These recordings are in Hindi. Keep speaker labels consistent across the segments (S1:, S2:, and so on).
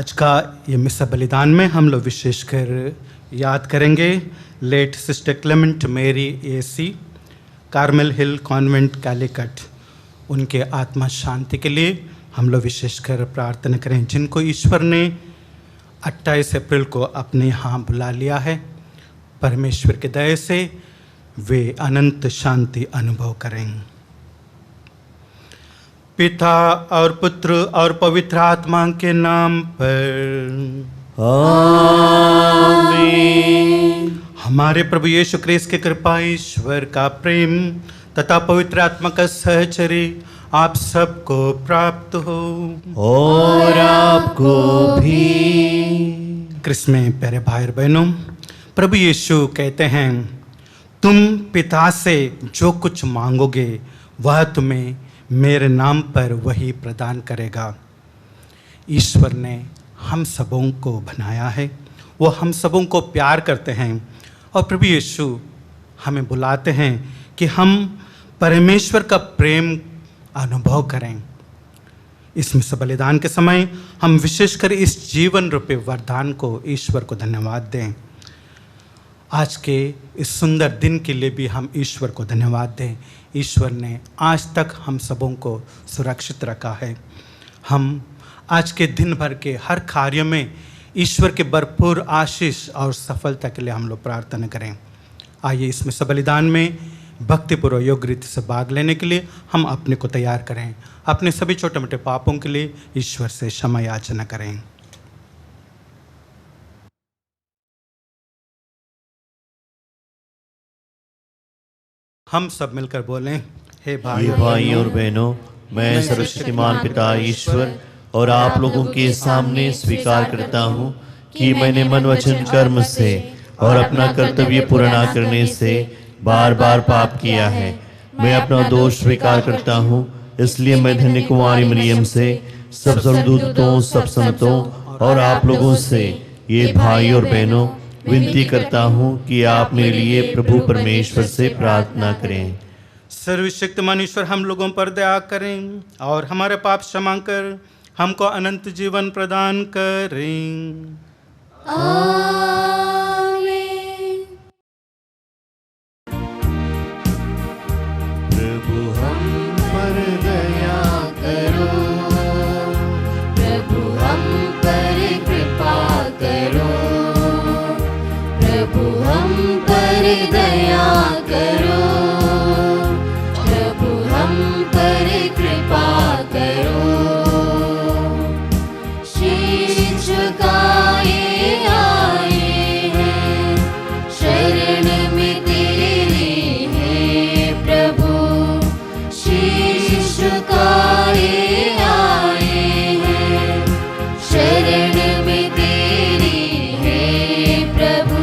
S1: आज का ये मिसा बलिदान में हम लोग विशेषकर याद करेंगे लेट सिस्टर क्लेमेंट मेरी एसी, कार्मेल हिल कॉन्वेंट कैलिकट। उनके आत्मा शांति के लिए हम लोग विशेषकर प्रार्थना करें, जिनको ईश्वर ने 28 अप्रैल को अपने यहाँ बुला लिया है। परमेश्वर के दया से वे अनंत शांति अनुभव करें। पिता और पुत्र और पवित्र आत्मा के नाम पर आमीन। हमारे प्रभु यीशु क्रिस्त की कृपा, ईश्वर का प्रेम तथा पवित्र आत्मा का सहचर्य आप सबको प्राप्त हो
S2: और आपको भी।
S1: क्रिस्त में प्यारे भाई बहनों, प्रभु यीशु कहते हैं, तुम पिता से जो कुछ मांगोगे वह तुम्हें मेरे नाम पर वही प्रदान करेगा। ईश्वर ने हम सबों को बनाया है, वो हम सबों को प्यार करते हैं और प्रभु यीशु हमें बुलाते हैं कि हम परमेश्वर का प्रेम अनुभव करें। इस मिसा बलिदान के समय हम विशेषकर इस जीवन रूपी वरदान को ईश्वर को धन्यवाद दें। आज के इस सुंदर दिन के लिए भी हम ईश्वर को धन्यवाद दें। ईश्वर ने आज तक हम सबों को सुरक्षित रखा है। हम आज के दिन भर के हर कार्य में ईश्वर के भरपूर आशीष और सफलता के लिए हम लोग प्रार्थना करें। आइए इस मिसा बलिदान में भक्तिपूर्वक योग्य रीति से भाग लेने के लिए हम अपने को तैयार करें। अपने सभी छोटे मोटे पापों के लिए ईश्वर से क्षमा याचना करें। हम सब मिलकर बोलें, हे
S2: भाई और बहनों, मैं सर्वशक्तिमान पिता ईश्वर और आप लोगों के सामने स्वीकार करता हूँ कि मैंने मन वचन कर्म से और अपना कर्तव्य पूरा न करने से बार बार पाप किया है। मैं अपना दोष स्वीकार करता हूँ, इसलिए मैं धन्य कुमारी मरियम से, सब स्वर्गदूतों, सब संतों और आप लोगों से, ये भाई और बहनों, विनती करता हूँ कि आप मेरे लिए प्रभु परमेश्वर से प्रार्थना करें।
S1: सर्वशक्तिमान ईश्वर हम लोगों पर दया करें और हमारे पाप क्षमा कर हमको अनंत जीवन प्रदान करें।
S3: आमीन।
S2: प्रभु हम पर दया करो,
S3: प्रभु हम पर कृपा करो, प्रभु हम पर दया करो, प्रभु हम पर कृपा करो। शीश झुकाए आए हैं, शरण में तेरे हैं प्रभु। शीश झुकाए आए हैं, शरण में तेरे हैं प्रभु।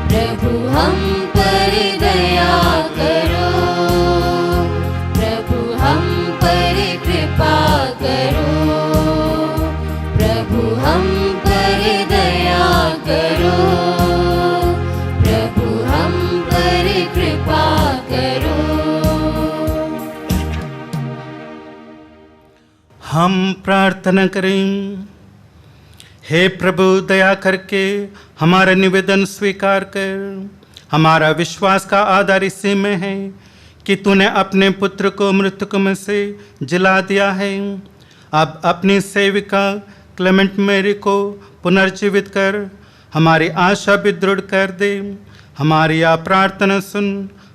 S3: प्रभु हम पर दया करो, प्रभु हम पर कृपा करो, प्रभु हम पर दया करो, प्रभु हम पर कृपा करो।
S1: हम प्रार्थना करें। हे प्रभु, दया करके हमारा निवेदन स्वीकार कर। हमारा विश्वास का आधार इसी में है कि तूने अपने पुत्र को मृतकों में से जिला दिया है। अब अपनी सेविका क्लेमेंट मेरी को पुनर्जीवित कर हमारी आशा भी दृढ़ कर दे। हमारी यह प्रार्थना सुन,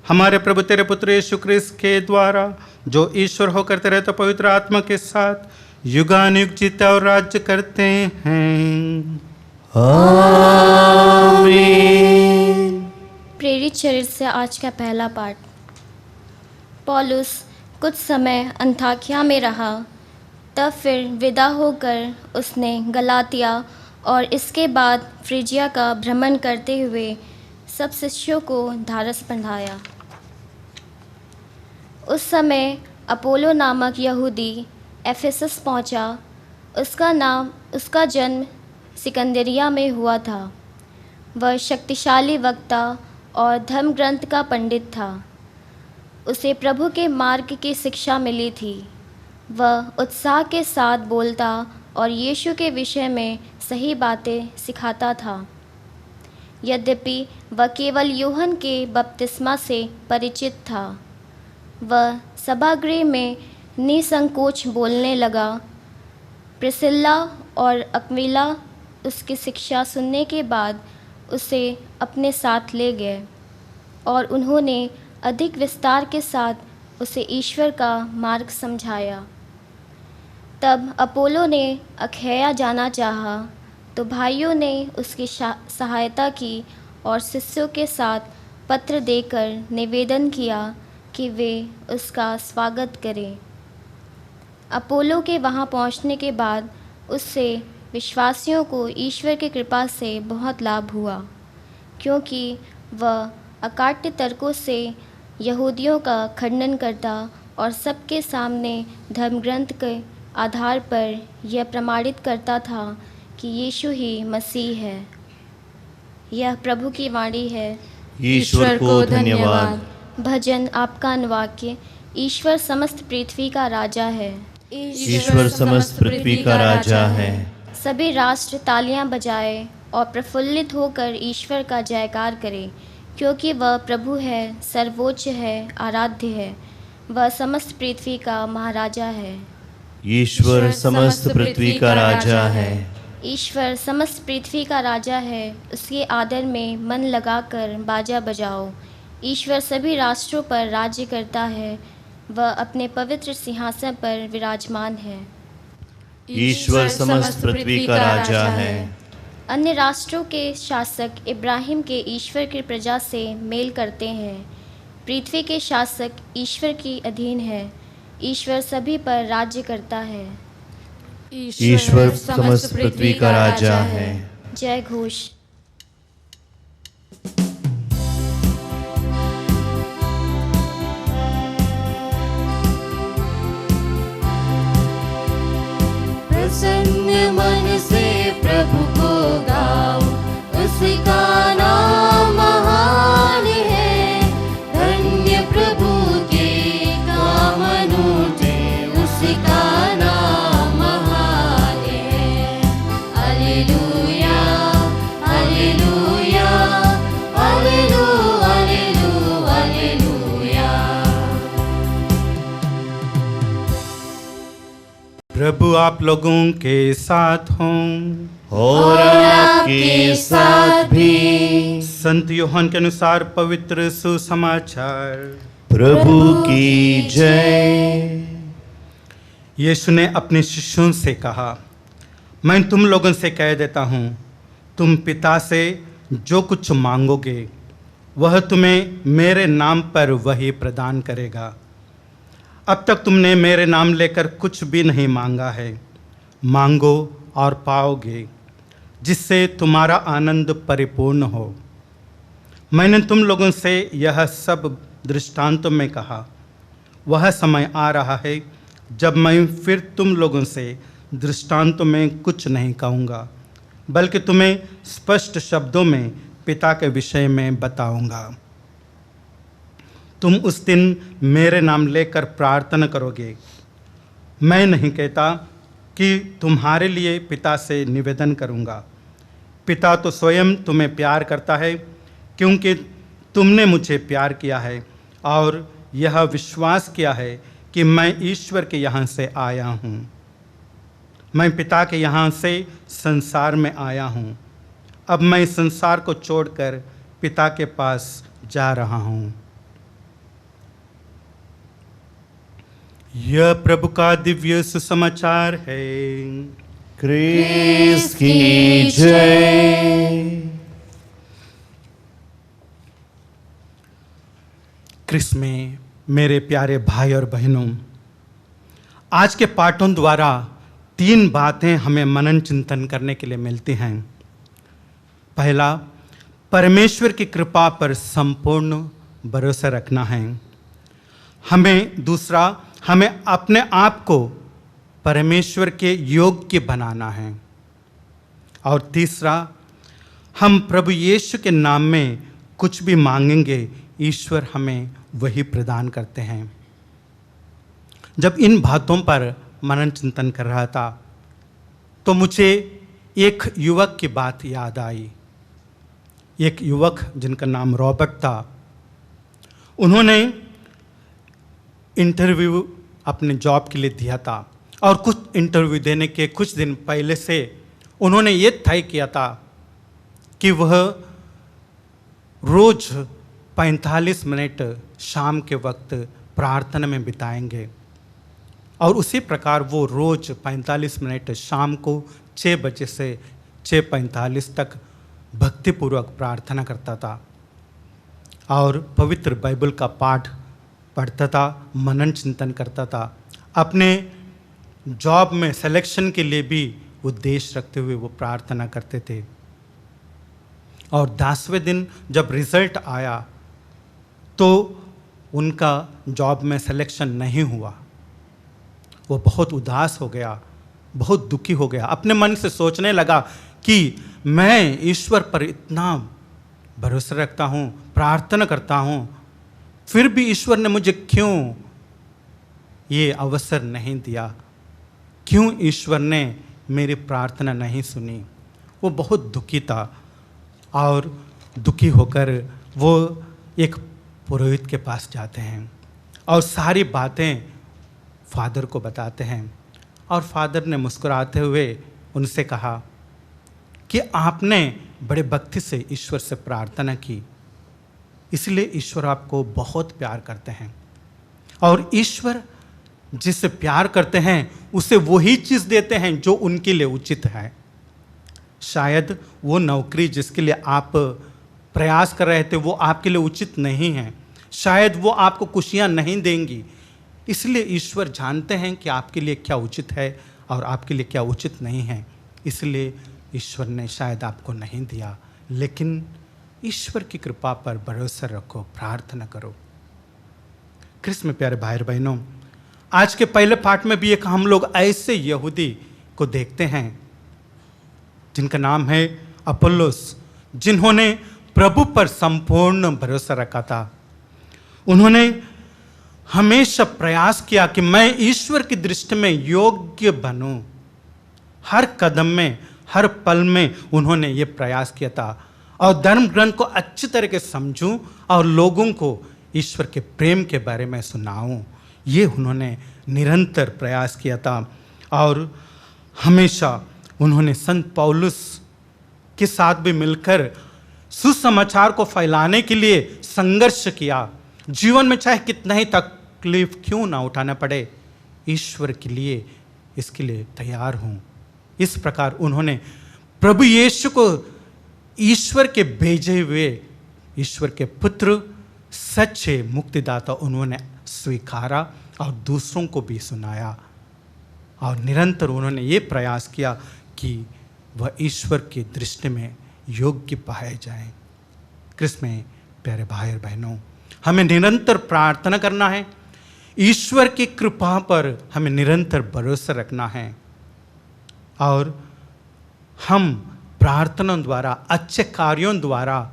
S1: हमारे प्रभु तेरे पुत्र यीशु क्रिस्त के द्वारा, जो ईश्वर होकर तेरे तो पवित्र आत्मा के साथ युगानुयुग जीते और राज्य करते हैं।
S2: आमीन।
S4: प्रेरित चरित्र से आज का पहला पाठ। पौलुस कुछ समय अंताकिया में रहा, तब फिर विदा होकर उसने गलातिया और इसके बाद फ्रिजिया का भ्रमण करते हुए सब शिष्यों को ढाढ़स बंधाया। उस समय अपोलो नामक यहूदी एफेसस पहुंचा। उसका जन्म सिकंदरिया में हुआ था। वह शक्तिशाली वक्ता और धर्म ग्रंथ का पंडित था। उसे प्रभु के मार्ग की शिक्षा मिली थी। वह उत्साह के साथ बोलता और यीशु के विषय में सही बातें सिखाता था। यद्यपि वह केवल यूहन्ना के बपतिस्मा से परिचित था, वह सभागृह में निसंकोच बोलने लगा। प्रिसिल्ला और अक्विला उसकी शिक्षा सुनने के बाद उसे अपने साथ ले गए और उन्होंने अधिक विस्तार के साथ उसे ईश्वर का मार्ग समझाया। तब अपोलो ने अखैया जाना चाहा, तो भाइयों ने उसकी सहायता की और शिष्यों के साथ पत्र देकर निवेदन किया कि वे उसका स्वागत करें। अपोलो के वहाँ पहुँचने के बाद उससे विश्वासियों को ईश्वर की कृपा से बहुत लाभ हुआ, क्योंकि वह अकाट्य तर्कों से यहूदियों का खंडन करता और सबके सामने धर्मग्रंथ के आधार पर यह प्रमाणित करता था कि यीशु ही मसीह है। यह प्रभु की वाणी है।
S2: ईश्वर को धन्यवाद।
S4: भजन आपका अनुवाक्य। ईश्वर समस्त पृथ्वी का राजा है।
S2: ईश्वर समस्त पृथ्वी का राजा है।
S4: सभी राष्ट्र तालियां बजाए और प्रफुल्लित होकर ईश्वर का जयकार करें, क्योंकि वह प्रभु है, सर्वोच्च है, आराध्य है। वह समस्त पृथ्वी का महाराजा है।
S2: ईश्वर समस्त पृथ्वी का राजा है।
S4: ईश्वर समस्त पृथ्वी का राजा है। उसके आदर में मन लगाकर बाजा बजाओ। ईश्वर सभी राष्ट्रों पर राज्य करता है। वह अपने पवित्र सिंहासन पर विराजमान है।
S2: ईश्वर समस्त पृथ्वी का राजा है।
S4: अन्य राष्ट्रों के शासक इब्राहिम के ईश्वर की प्रजा से मेल करते हैं। पृथ्वी के शासक ईश्वर की अधीन है। ईश्वर सभी पर राज्य करता है।
S2: ईश्वर समस्त पृथ्वी का राजा है।
S4: जय घोष।
S3: प्रसन्न मन से प्रभु को गाओ, उसका नाम महान है। धन्य प्रभु के काम अनूठे, उसका नाम महान है। Hallelujah, hallelujah, hallelujah, hallelujah.
S1: प्रभु आप लोगों के साथ हों
S2: और आपके साथ भी।
S1: संत यूहन्ना के अनुसार पवित्र सुसमाचार।
S2: प्रभु की जय।
S1: यीशु ने अपने शिष्यों से कहा, मैं तुम लोगों से कह देता हूँ, तुम पिता से जो कुछ मांगोगे वह तुम्हें मेरे नाम पर वही प्रदान करेगा। अब तक तुमने मेरे नाम लेकर कुछ भी नहीं मांगा है। मांगो और पाओगे, जिससे तुम्हारा आनंद परिपूर्ण हो। मैंने तुम लोगों से यह सब दृष्टांतों में कहा। वह समय आ रहा है जब मैं फिर तुम लोगों से दृष्टांतों में कुछ नहीं कहूँगा, बल्कि तुम्हें स्पष्ट शब्दों में पिता के विषय में बताऊँगा। तुम उस दिन मेरे नाम लेकर प्रार्थना करोगे। मैं नहीं कहता कि तुम्हारे लिए पिता से निवेदन करूँगा। पिता तो स्वयं तुम्हें प्यार करता है, क्योंकि तुमने मुझे प्यार किया है और यह विश्वास किया है कि मैं ईश्वर के यहाँ से आया हूँ। मैं पिता के यहाँ से संसार में आया हूँ। अब मैं संसार को छोड़कर पिता के पास जा रहा हूँ। यह प्रभु का दिव्य सुसमाचार है।
S2: क्रिस्त की जय।
S1: क्रिस्त में मेरे प्यारे भाई और बहनों, आज के पाठों द्वारा 3 बातें हमें मनन चिंतन करने के लिए मिलती हैं। पहला, परमेश्वर की कृपा पर संपूर्ण भरोसा रखना है। दूसरा, हमें अपने आप को परमेश्वर के योग्य बनाना है। और तीसरा, हम प्रभु यीशु के नाम में कुछ भी मांगेंगे, ईश्वर हमें वही प्रदान करते हैं। जब इन बातों पर मनन चिंतन कर रहा था, तो मुझे एक युवक की बात याद आई। एक युवक जिनका नाम रॉबर्ट था, उन्होंने इंटरव्यू अपने जॉब के लिए दिया था और कुछ इंटरव्यू देने के कुछ दिन पहले से उन्होंने ये तय किया था कि वह रोज 45 मिनट शाम के वक्त प्रार्थना में बिताएंगे। और उसी प्रकार वो रोज 45 मिनट शाम को 6 बजे से 6:45 तक भक्तिपूर्वक प्रार्थना करता था और पवित्र बाइबल का पाठ पढ़ता था, मनन चिंतन करता था। अपने जॉब में सिलेक्शन के लिए भी उद्देश्य रखते हुए वो प्रार्थना करते थे। और 10वें दिन जब रिजल्ट आया तो उनका जॉब में सिलेक्शन नहीं हुआ। वो बहुत उदास हो गया, बहुत दुखी हो गया। अपने मन से सोचने लगा कि मैं ईश्वर पर इतना भरोसा रखता हूँ, प्रार्थना करता हूँ, फिर भी ईश्वर ने मुझे क्यों ये अवसर नहीं दिया, क्यों ईश्वर ने मेरी प्रार्थना नहीं सुनी। वो बहुत दुखी था और दुखी होकर वो एक पुरोहित के पास जाते हैं और सारी बातें फादर को बताते हैं। और फादर ने मुस्कुराते हुए उनसे कहा कि आपने बड़े भक्ति से ईश्वर से प्रार्थना की, इसलिए ईश्वर आपको बहुत प्यार करते हैं और ईश्वर जिससे प्यार करते हैं उसे वही चीज़ देते हैं जो उनके लिए उचित है। शायद वो नौकरी जिसके लिए आप प्रयास कर रहे थे वो आपके लिए उचित नहीं है, शायद वो आपको खुशियाँ नहीं देंगी, इसलिए ईश्वर जानते हैं कि आपके लिए क्या उचित है और आपके लिए क्या उचित नहीं है, इसलिए ईश्वर ने शायद आपको नहीं दिया। लेकिन ईश्वर की कृपा पर भरोसा रखो, प्रार्थना करो। क्रिस्त में प्यारे भाई बहनों, आज के पहले पाठ में भी एक हम लोग ऐसे यहूदी को देखते हैं जिनका नाम है अपोल्लोस, जिन्होंने प्रभु पर संपूर्ण भरोसा रखा था। उन्होंने हमेशा प्रयास किया कि मैं ईश्वर की दृष्टि में योग्य बनूं। हर कदम में, हर पल में उन्होंने ये प्रयास किया था और धर्म ग्रंथ को अच्छी तरह से समझूं और लोगों को ईश्वर के प्रेम के बारे में सुनाऊं। ये उन्होंने निरंतर प्रयास किया था और हमेशा उन्होंने संत पौलुस के साथ भी मिलकर सुसमाचार को फैलाने के लिए संघर्ष किया। जीवन में चाहे कितना ही तकलीफ क्यों ना उठाना पड़े, ईश्वर के लिए इसके लिए तैयार हूँ। इस प्रकार उन्होंने प्रभु यीशु को ईश्वर के भेजे हुए ईश्वर के पुत्र, सच्चे मुक्तिदाता उन्होंने स्वीकारा और दूसरों को भी सुनाया और निरंतर उन्होंने ये प्रयास किया कि वह ईश्वर की दृष्टि में योग्य पाए जाएं। क्रिस्त में प्यारे भाई और बहनों, हमें निरंतर प्रार्थना करना है, ईश्वर की कृपा पर हमें निरंतर भरोसा रखना है और हम प्रार्थना द्वारा, अच्छे कार्यों द्वारा,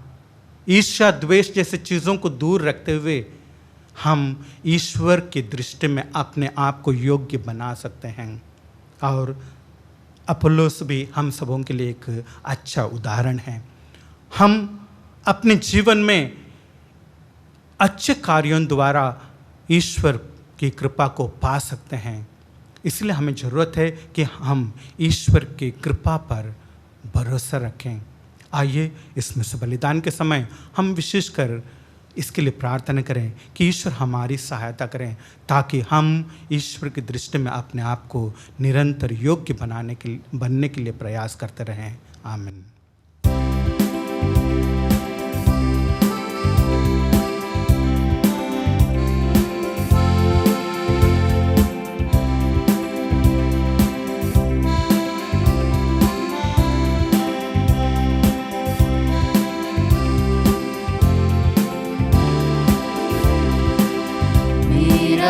S1: ईर्ष्या द्वेष जैसे चीज़ों को दूर रखते हुए हम ईश्वर की दृष्टि में अपने आप को योग्य बना सकते हैं। और अपोल्लोस भी हम सबों के लिए एक अच्छा उदाहरण है। हम अपने जीवन में अच्छे कार्यों द्वारा ईश्वर की कृपा को पा सकते हैं, इसलिए हमें ज़रूरत है कि हम ईश्वर की कृपा पर भरोसा रखें। आइए इस मिस बलिदान के समय हम विशेषकर इसके लिए प्रार्थना करें कि ईश्वर हमारी सहायता करें ताकि हम ईश्वर की दृष्टि में अपने आप को निरंतर योग्य बनने के लिए प्रयास करते रहें। आमीन।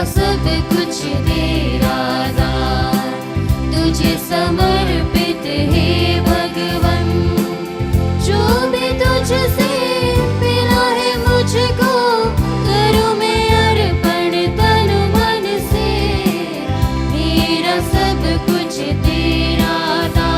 S3: सब कुछ तेरा दान तुझे समर्पित है भगवन, जो भी तुझसे मिला है मुझको करूं मैं अर्पण तन मन से। मेरा सब कुछ तेरा दान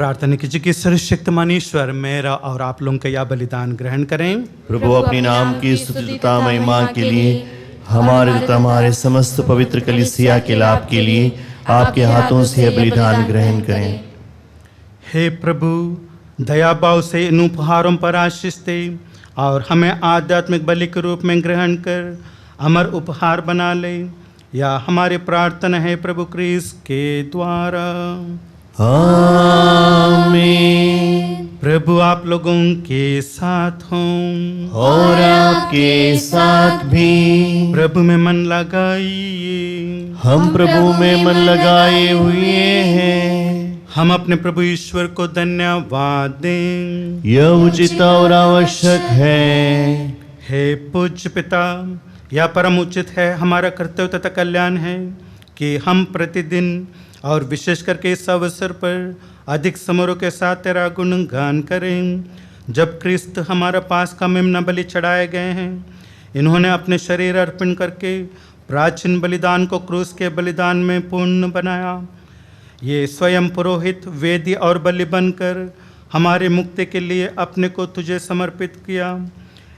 S1: प्रार्थना कीजिए कि सर्वशक्तिमान ईश्वर मेरा और आप लोगों का यह बलिदान ग्रहण करें।
S2: प्रभु अपने नाम की स्तुति तथा महिमा के लिए हमारे तथा हमारे समस्त पवित्र कलीसिया के लाभ के लिए आपके हाथों से यह बलिदान ग्रहण करें।
S1: हे प्रभु, दया भाव से इन उपहारों पर आशीष दे और हमें आध्यात्मिक बलि के रूप में ग्रहण कर अमर उपहार बना ले। या हमारी प्रार्थना है प्रभु क्रिस्त के द्वारा।
S2: आमीन।
S1: प्रभु आप लोगों के साथ हों
S2: और आपके साथ भी।
S1: प्रभु में मन लगाइए।
S2: हम प्रभु में मन लगाए हुए हैं।
S1: हम अपने प्रभु ईश्वर को धन्यवाद दें।
S2: यह उचित और आवश्यक है।
S1: हे पूज्य पिता, यह परम उचित है, हमारा कर्तव्य तथा कल्याण है कि हम प्रतिदिन और विशेष करके इस अवसर पर अधिक समारोह के साथ तेरा गुणगान करें। जब क्रिस्त हमारा पास का मेमना बलि चढ़ाए गए हैं, इन्होंने अपने शरीर अर्पण करके प्राचीन बलिदान को क्रूस के बलिदान में पूर्ण बनाया। ये स्वयं पुरोहित, वेदी और बलि बनकर हमारे मुक्ति के लिए अपने को तुझे समर्पित किया।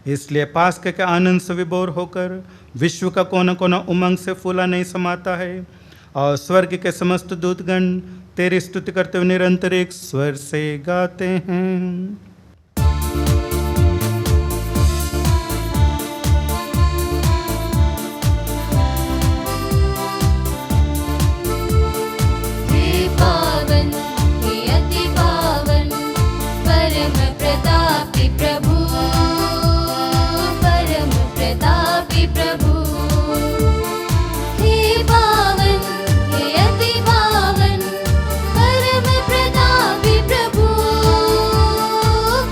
S1: इसलिए पास्के के आनंद से विभोर होकर विश्व का कोना कोना उमंग से फूला नहीं समाता है और स्वर्ग के समस्त दूतगण तेरी स्तुति करते हुए निरंतर एक स्वर से गाते हैं।
S3: हे पावन, हे अति पावन, परम प्रतापी प्रभु, परम प्रतापी प्रभु। हे पावन, हे अति पावन, परम प्रतापी प्रभु,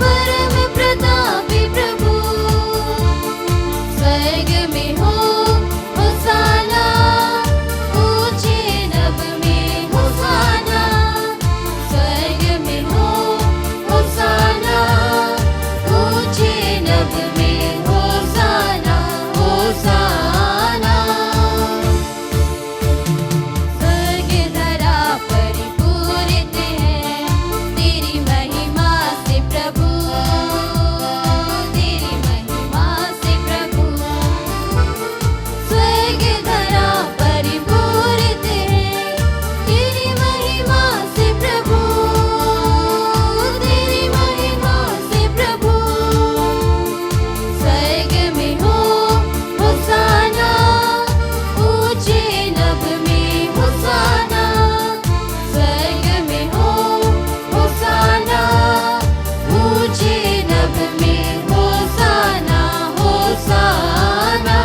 S3: परम प्रतापी प्रभु। स्वर्ग में हो होसाना, ऊंचे नभ में होसाना। स्वर्ग में हो होसाना, ऊंचे नभ में होसाना, होसाना। स्वर्ग धरा परिपूरित है तेरी महिमा से प्रभु, तेरी महिमा से प्रभु। स्वर्ग धरा परिपूरित है तेरी महिमा से प्रभु, तेरी महिमा से प्रभु। स्वर्ग में हो होसाना, ऊंचे नभ में होसाना। स्वर्ग में हो होसाना, ऊंचे नभ में होसाना, होसाना।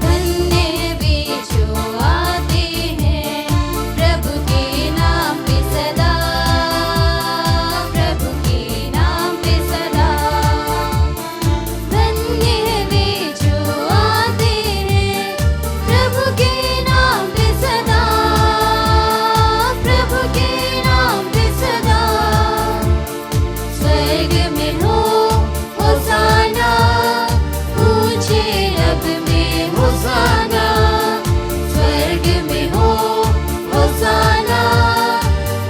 S3: धन्य वे जो आते हैं प्रभु के नाम पे सदा, प्रभु के नाम पे सदा। धन्य वे जो आते हैं प्रभु के नाम पे सदा, प्रभु के नाम पे सदा। स्वर्ग में हो होसाना, ऊंचे नभ में होसाना। स्वर्ग में हो होसाना,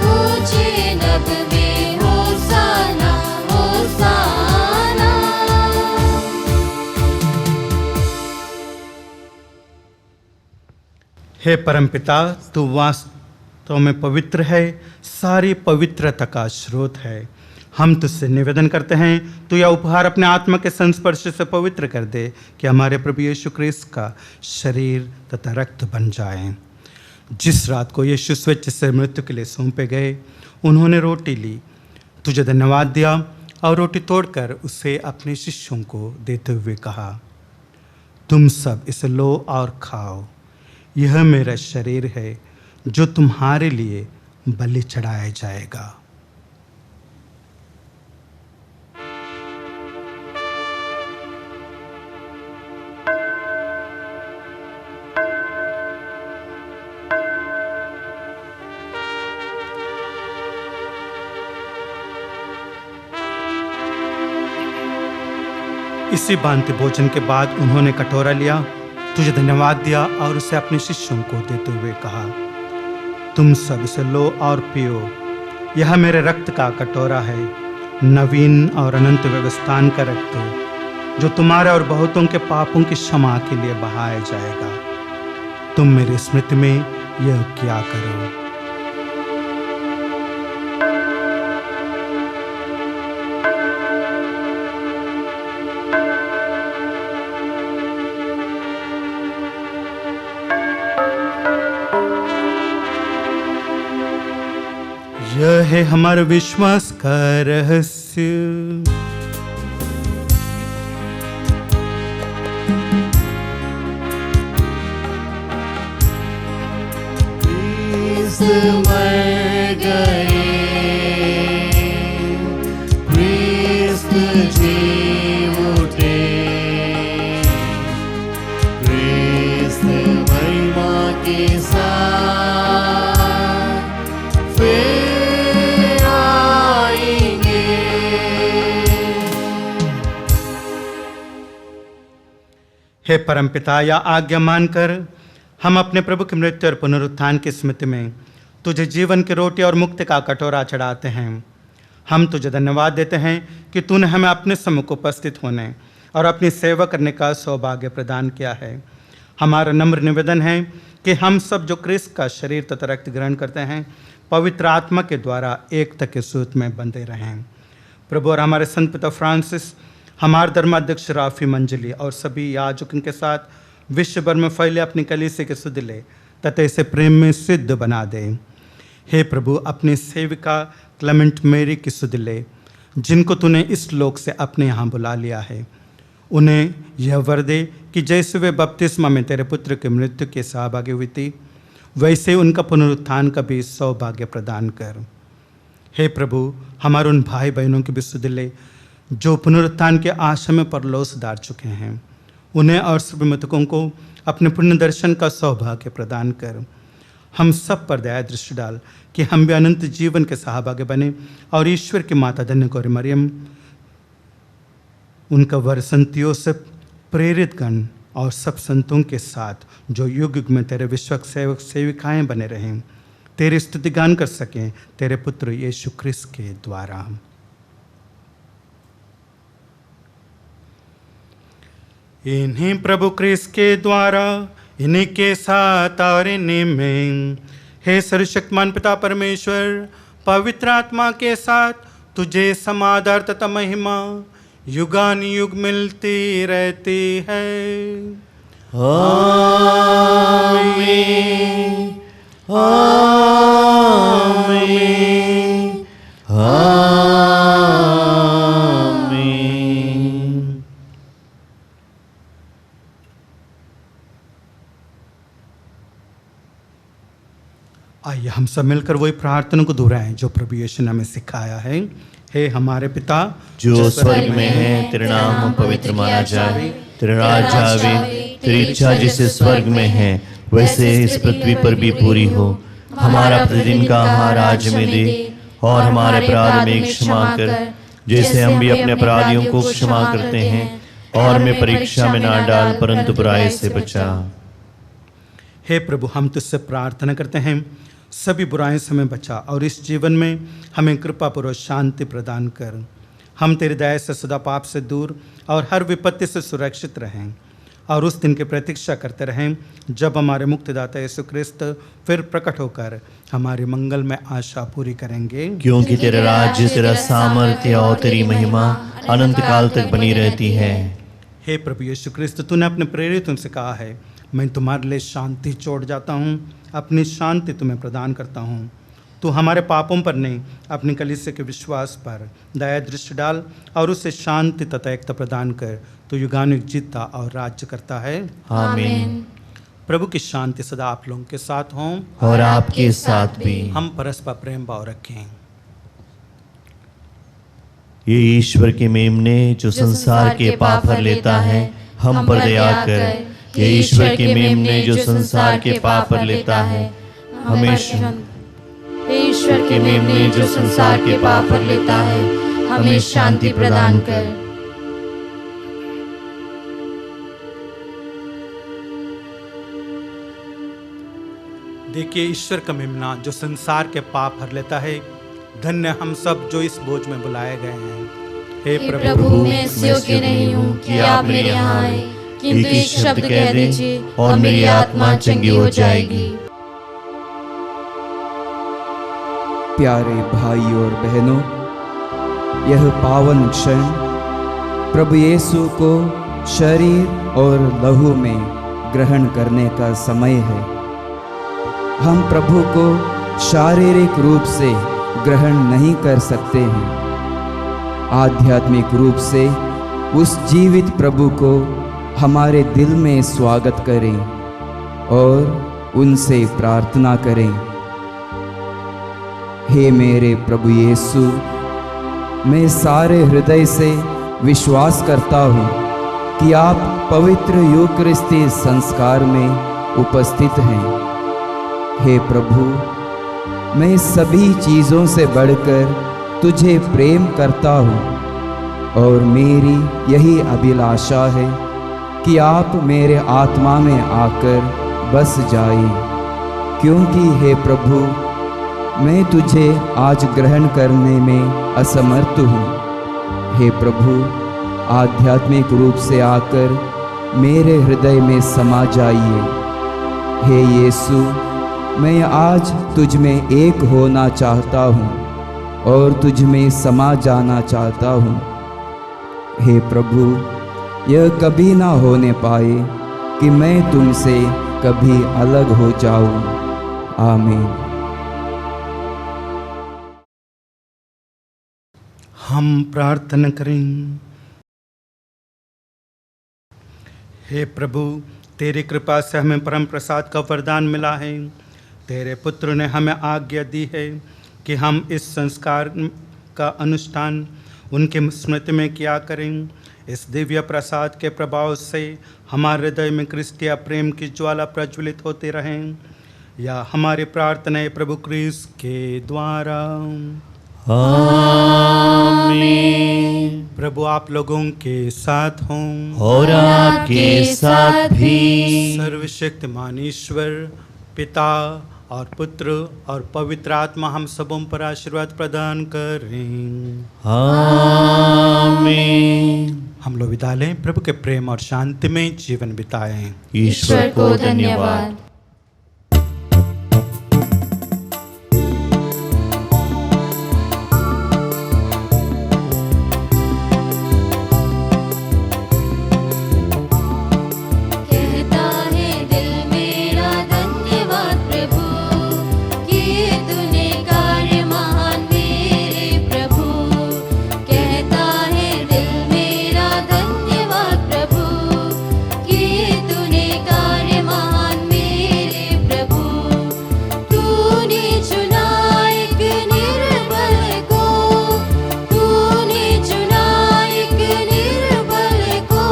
S3: ऊंचे नभ में होसाना, होसाना।
S1: हे परमपिता, तू वास्तव में पवित्र है, सारी पवित्रता का स्रोत है। हम तुझसे निवेदन करते हैं, तू यह उपहार अपने आत्मा के संस्पर्श से पवित्र कर दे कि हमारे प्रभु यीशु क्रिस्त का शरीर तथा रक्त बन जाए। जिस रात को यीशु स्वेच्छ से मृत्यु के लिए सौंपे गए, उन्होंने रोटी ली, तुझे धन्यवाद दिया और रोटी तोड़कर उसे अपने शिष्यों को देते हुए कहा, तुम सब इसे लो और खाओ, यह मेरा शरीर है जो तुम्हारे लिए बलि चढ़ाया जाएगा। इसी भांति भोजन के बाद उन्होंने कटोरा लिया, तुझे धन्यवाद दिया और उसे अपने शिष्यों को देते हुए कहा, तुम सब इसे लो और पियो। यह मेरे रक्त का कटोरा है, नवीन और अनंत व्यवस्थान का रक्त, जो तुम्हारे और बहुतों के पापों की क्षमा के लिए बहाया जाएगा। तुम मेरी स्मृति में यह क्या करो। यह है हमारा विश्वास का रहस्य।
S2: मर गए, क्रिस्त जी उठे, क्रिस्त महिमा के साथ फिर आएंगे।
S1: हे परमपिता, या आज्ञा मानकर हम अपने प्रभु की मृत्यु और पुनरुत्थान की स्मृति में तुझे जीवन की रोटी और मुक्ति का कटोरा चढ़ाते हैं। हम तुझे धन्यवाद देते हैं कि तूने हमें अपने सम्मुख उपस्थित होने और अपनी सेवा करने का सौभाग्य प्रदान किया है। हमारा नम्र निवेदन है कि हम सब जो क्रिस्त का शरीर तथा रक्त ग्रहण करते हैं, पवित्र आत्मा के द्वारा एकता के सूत्र में बंधे रहें। प्रभु और हमारे संत पिता फ्रांसिस, हमारे धर्माध्यक्ष राफी मंजली और सभी याजकों के साथ विश्व भर में फैले अपनी कलीसिया के सुध ले तथा इसे प्रेम में सिद्ध बना दे। हे प्रभु, अपनी सेविका क्लेमेंट मेरी की सुध ले, जिनको तूने इस लोक से अपने यहाँ बुला लिया है। उन्हें यह वर दे कि जैसे वे बपतिस्मा में तेरे पुत्र की मृत्यु के सहभागी हुई थी, वैसे उनका पुनरुत्थान का भी सौभाग्य प्रदान कर। हे प्रभु, हमारे उन भाई बहनों की भी सुध ले जो पुनरुत्थान के आशा में परलोक धार चुके हैं। उन्हें और सभी मृतकों को अपने पुण्य दर्शन का सौभाग्य प्रदान कर। हम सब पर दया दृष्टि डाल कि हम भी अनंत जीवन के सहभागी बने और ईश्वर की माता धन्य गौरी मरियम, उनका वर संत योसेफ, प्रेरित गण और सब संतों के साथ जो युग युग में तेरे विश्वक सेवक सेविकाएं बने रहें, तेरी स्तुति गान कर सकें तेरे पुत्र यीशु क्रिस्त के द्वारा। इन्हीं प्रभु क्रिस्त के द्वारा, इन्हीं के साथ और इन्हीं में, हे सर्वशक्तिमान पिता परमेश्वर, पवित्र आत्मा के साथ तुझे समादर तथा महिमा युगान युग मिलती रहती है।
S2: आमीन, आमीन, आमीन।
S1: आइए हम सब मिलकर वही प्रार्थना को दोहराएं जो प्रभु यीशु ने हमें सिखाया है। हे हमारे पिता
S2: जो स्वर्ग में है, तेरा नाम पवित्र माना जाए, तेरा राज आवे, तेरी इच्छा जैसे स्वर्ग में है वैसे इस पृथ्वी पर भी पूरी हो। हमारा प्रतिदिन का आहार आज हमें दे, और हमारे अपराध में क्षमा कर, जैसे हम भी अपने अपराधियों को क्षमा करते हैं, और हमें परीक्षा में ना डाल परंतु बुराई से बचा।
S1: हे प्रभु, हम तुझसे प्रार्थना करते हैं, सभी बुराइयों से हमें बचा और इस जीवन में हमें कृपा पूर्वक शांति प्रदान कर। हम तेरी दया से सदा पाप से दूर और हर विपत्ति से सुरक्षित रहें और उस दिन की प्रतीक्षा करते रहें जब हमारे मुक्तिदाता यीशु क्रिस्त फिर प्रकट होकर हमारी मंगल में आशा पूरी करेंगे।
S2: क्योंकि तेरा राज्य, तेरा सामर्थ्य और तेरी महिमा अनंत काल तक बनी रहती है।
S1: हे प्रभु यीशु क्रिस्त, तूने अपने प्रेरितों से कहा है, मैं तुम्हारे लिए शांति छोड़ जाता हूँ, अपनी शांति तुम्हें प्रदान करता हूँ। तू हमारे पापों पर नहीं, अपनी कलीसिया के विश्वास पर दया दृष्टि डाल और उसे शांति तथा एकता प्रदान कर। तू युगानुयुग जीता और राज्य करता है।
S2: आमीन।
S1: प्रभु की शांति सदा आप लोगों के साथ हों
S2: और आपके साथ भी।
S1: हम परस्पर प्रेम भाव रखें।
S2: ये ईश्वर के मेमने जो संसार के पाप हर लेता है, हम पर दया कर। ये ईश्वर के मेमने जो संसार के पाप हर लेता है, हमेशा
S3: ईश्वर के मेमने जो संसार के पाप हर लेता है, हमें शांति प्रदान कर।
S1: देखिए ईश्वर का मेमना जो संसार के पाप हर लेता है। धन्य हम सब जो इस बोझ में बुलाए गए हैं। हे
S3: हे
S1: प्रभु,
S3: प्रभु, मैं इस योग्य नहीं हूँ कि आप मेरे यहाँ आए, किंतु एक शब्द कह दीजिए और मेरी आत्मा चंगी हो जाएगी।
S5: प्यारे भाई और बहनों, यह पावन क्षण प्रभु यीशु को शरीर और लहू में ग्रहण करने का समय है। हम प्रभु को शारीरिक रूप से ग्रहण नहीं कर सकते हैं। आध्यात्मिक रूप से उस जीवित प्रभु को हमारे दिल में स्वागत करें और उनसे प्रार्थना करें। हे मेरे प्रभु यीशु, मैं सारे हृदय से विश्वास करता हूँ कि आप पवित्र यूकरिस्ती संस्कार में उपस्थित हैं। हे प्रभु, मैं सभी चीज़ों से बढ़कर तुझे प्रेम करता हूँ और मेरी यही अभिलाषा है कि आप मेरे आत्मा में आकर बस जाएं, क्योंकि हे प्रभु, मैं तुझे आज ग्रहण करने में असमर्थ हूँ। हे प्रभु, आध्यात्मिक रूप से आकर मेरे हृदय में समा जाइए। हे यीशु, मैं आज तुझ में एक होना चाहता हूँ और तुझ में समा जाना चाहता हूँ। हे प्रभु, यह कभी ना होने पाए कि मैं तुमसे कभी अलग हो जाऊँ। आमीन।
S1: हम प्रार्थना करें। हे प्रभु, तेरी कृपा से हमें परम प्रसाद का वरदान मिला है। तेरे पुत्र ने हमें आज्ञा दी है कि हम इस संस्कार का अनुष्ठान उनके स्मृति में किया करें। इस दिव्य प्रसाद के प्रभाव से हमारे हृदय में क्रिस्तीय प्रेम की ज्वाला प्रज्वलित होती रहें। या हमारी प्रार्थना है प्रभु क्रिस्त के द्वारा।
S2: आमीन।
S1: प्रभु आप लोगों के साथ हों
S2: और आपके साथ भी।
S1: सर्वशक्तिमान ईश्वर पिता और पुत्र और पवित्र आत्मा हम सबों पर आशीर्वाद प्रदान करें।
S2: आमीन।
S1: हम लोग विदा लें। प्रभु के प्रेम और शांति में जीवन बिताएं।
S2: ईश्वर को धन्यवाद।
S3: कहता है दिल मेरा धन्यवाद प्रभु, किए तूने कार्य महान मेरे प्रभु। कहता है दिल मेरा धन्यवाद प्रभु, किए तूने कार्य महान मेरे प्रभु। तूने चुना एक निर्बल को, तूने चुना एक निर्बल को।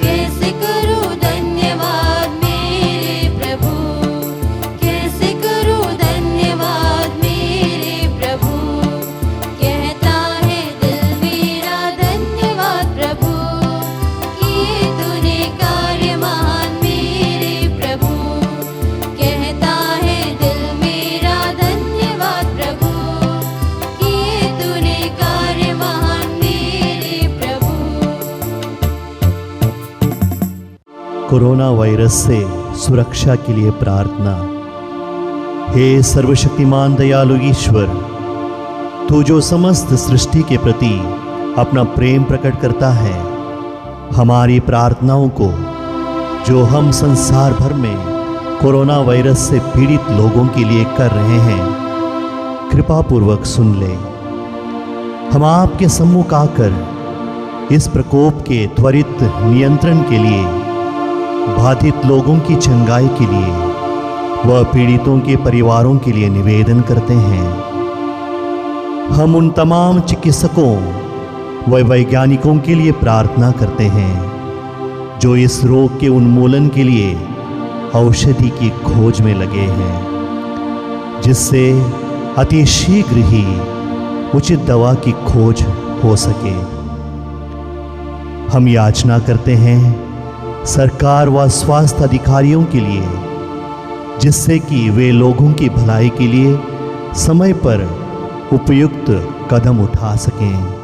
S3: कैसे करूं धन्यवाद मेरे प्रभु, कैसे करूं धन्यवाद मेरे प्रभु। कहता है दिल मेरा धन्यवाद प्रभु, किए तूने कार्य महान मेरे प्रभु। कहता है दिल मेरा धन्यवाद प्रभु, किए तूने कार्य महान मेरे प्रभु।
S2: कोरोना वायरस से सुरक्षा के लिए प्रार्थना। हे सर्वशक्तिमान दयालु ईश्वर, तू जो समस्त सृष्टि के प्रति अपना प्रेम प्रकट करता है, हमारी प्रार्थनाओं को जो हम संसार भर में कोरोना वायरस से पीड़ित लोगों के लिए कर रहे हैं, कृपा पूर्वक सुन ले। हम आपके सम्मुख आकर इस प्रकोप के त्वरित नियंत्रण के लिए, बाधित लोगों की चंगाई के लिए व पीड़ितों के परिवारों के लिए निवेदन करते हैं। हम उन तमाम चिकित्सकों व वैज्ञानिकों के लिए प्रार्थना करते हैं जो इस रोग के उन्मूलन के लिए औषधि की खोज में लगे हैं, जिससे अति शीघ्र ही उचित दवा की खोज हो सके। हम याचना करते हैं सरकार व स्वास्थ्य अधिकारियों के लिए, जिससे कि वे लोगों की भलाई के लिए समय पर उपयुक्त कदम उठा सकें।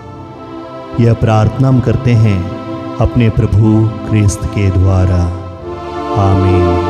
S2: यह प्रार्थना हम करते हैं अपने प्रभु क्रिस्त के द्वारा। आमीन।